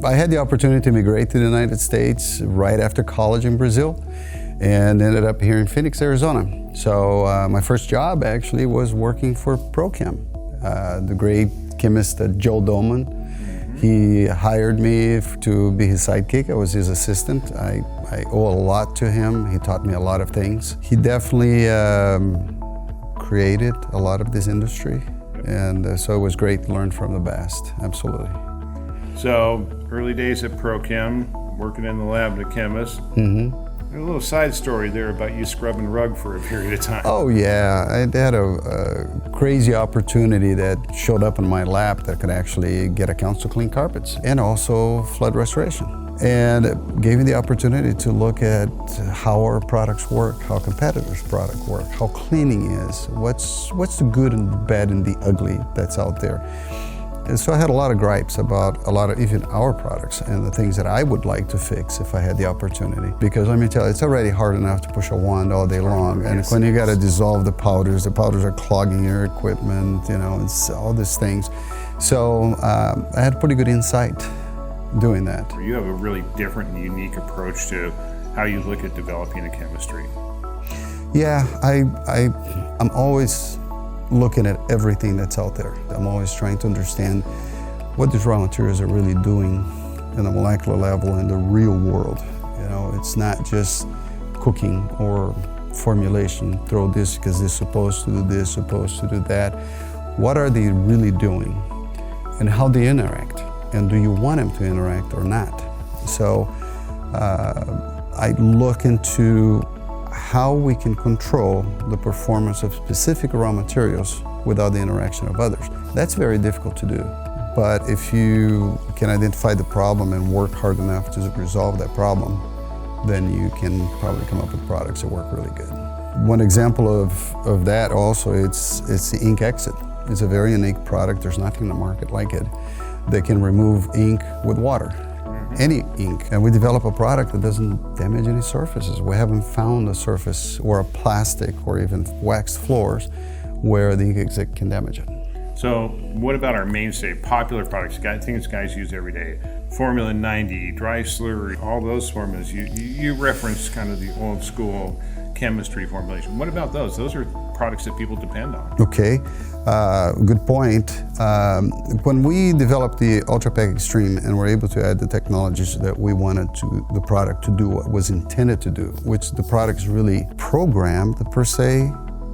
I had the opportunity to migrate to the United States right after college in Brazil and ended up here in Phoenix, Arizona. So my first job actually was working for ProChem. The great chemist Joe Doman, he hired me to be his sidekick. I was his assistant. I owe a lot to him. He taught me a lot of things. He definitely created a lot of this industry, and so it was great to learn from the best, absolutely. So, early days at ProChem, working in the lab as a chemist. A little side story there about you scrubbing rug for a period of time. Oh yeah, I had a crazy opportunity that showed up in my lap that could actually get accounts to clean carpets and also flood restoration. And it gave me the opportunity to look at how our products work, how competitors' products work, how cleaning is, what's the good and the bad and the ugly that's out there. And so I had a lot of gripes about a lot of even our products and the things that I would like to fix if I had the opportunity. Because let me tell you, it's already hard enough to push a wand all day long. And when you got to dissolve the powders are clogging your equipment, you know, it's all these things. So I had pretty good insight doing that. You have a really different and unique approach to how you look at developing a chemistry. Yeah, I'm always looking at everything that's out there. I'm always trying to understand what these raw materials are really doing in the molecular level in the real world. You know, it's not just cooking or formulation, throw this because it's supposed to do this, supposed to do that. What are they really doing and how they interact? And do you want them to interact or not? So I look into how we can control the performance of specific raw materials without the interaction of others. That's very difficult to do. But if you can identify the problem and work hard enough to resolve that problem, then you can probably come up with products that work really good. One example of that also, it's the ink exit. It's a very unique product. There's nothing in the market like it that can remove ink with water. Any ink, and we develop a product that doesn't damage any surfaces. We haven't found a surface or a plastic or even waxed floors where the ink exit can damage it. So what about our mainstay, popular products, things guys use every day? Formula 90, dry slurry, all those formulas. You reference kind of the old school chemistry formulation. What about those? Those are products that people depend on. Okay, good point. When we developed the UltraPack Extreme and were able to add the technologies that we wanted the product to do what was intended to do, which the product is really programmed per se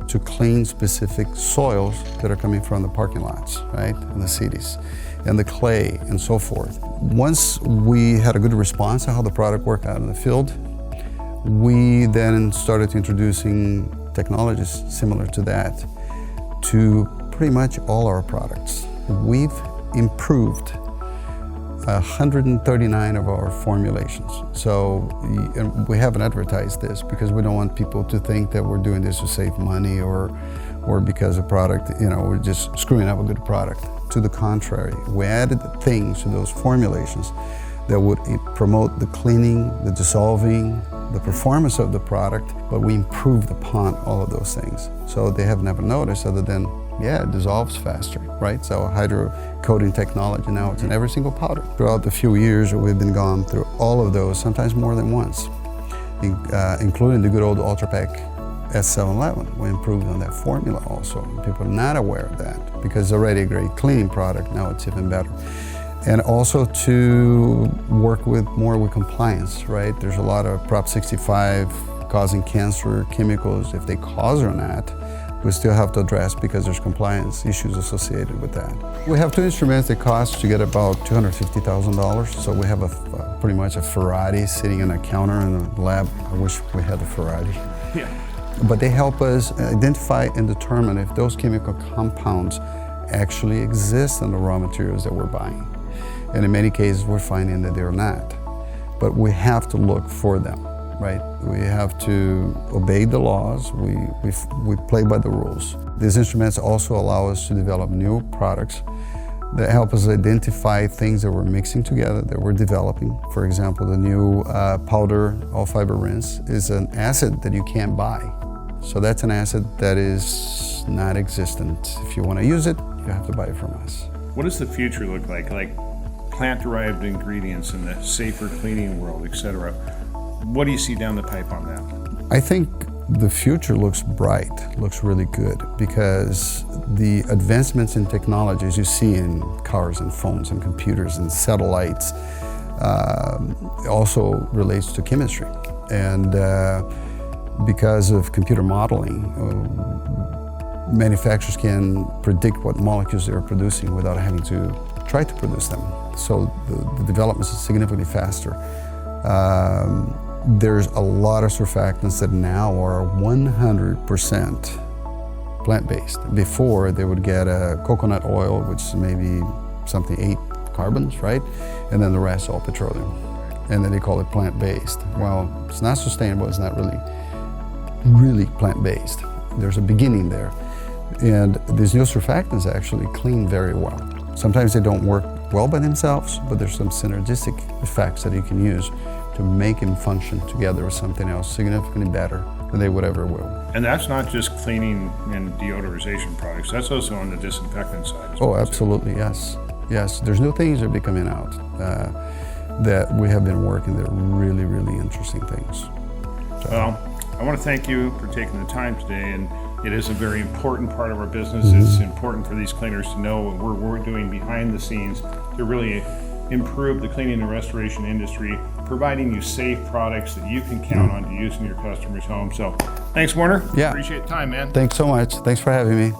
to clean specific soils that are coming from the parking lots, right, and the cities, and the clay and so forth. Once we had a good response to how the product worked out in the field, we then started introducing technologies similar to that to pretty much all our products. We've improved 139 of our formulations. So we haven't advertised this because we don't want people to think that we're doing this to save money or because a product, you know, we're just screwing up a good product. To the contrary, we added things to those formulations that would promote the cleaning, the dissolving, the performance of the product, but we improved upon all of those things. So they have never noticed other than, yeah, it dissolves faster, right? So hydrocoating technology, now it's in every single powder. Throughout the few years we've been gone through all of those, sometimes more than once, including the good old UltraPack S711. We improved on that formula also. People are not aware of that because it's already a great cleaning product, now it's even better. And also to work more with compliance, right? There's a lot of Prop 65 causing cancer chemicals. If they cause or not, we still have to address because there's compliance issues associated with that. We have two instruments that cost to get about $250,000. So we have pretty much a Ferrari sitting on a counter in the lab. I wish we had a Ferrari. Yeah. But they help us identify and determine if those chemical compounds actually exist in the raw materials that we're buying. And in many cases, we're finding that they're not. But we have to look for them, right? We have to obey the laws. We play by the rules. These instruments also allow us to develop new products that help us identify things that we're mixing together, that we're developing. For example, the new powder all-fiber rinse is an acid that you can't buy. So that's an acid that is not existent. If you want to use it, you have to buy it from us. What does the future look like? Like plant-derived ingredients and the safer cleaning world, et cetera. What do you see down the pipe on that? I think the future looks bright, looks really good, because the advancements in technologies you see in cars and phones and computers and satellites also relates to chemistry. And because of computer modeling, manufacturers can predict what molecules they're producing without having to try to produce them. So the development is significantly faster. There's a lot of surfactants that now are 100% plant-based. Before, they would get a coconut oil, which is maybe something 8 carbons, right? And then the rest all petroleum. And then they call it plant-based. Well, it's not sustainable, it's not really plant-based. There's a beginning there. And these new surfactants actually clean very well. Sometimes they don't work well by themselves, but there's some synergistic effects that you can use to make them function together with something else significantly better than they would ever will. And that's not just cleaning and deodorization products, that's also on the disinfectant side as well. Oh, absolutely, yes. Yes, there's new things that are coming out that we have been working. They're really, really interesting things. So. Well, I want to thank you for taking the time today, and it is a very important part of our business. It's important for these cleaners to know what we're doing behind the scenes to really improve the cleaning and restoration industry, providing you safe products that you can count on to use in your customers' homes. So thanks, Warner. Yeah. Appreciate the time, man. Thanks so much. Thanks for having me.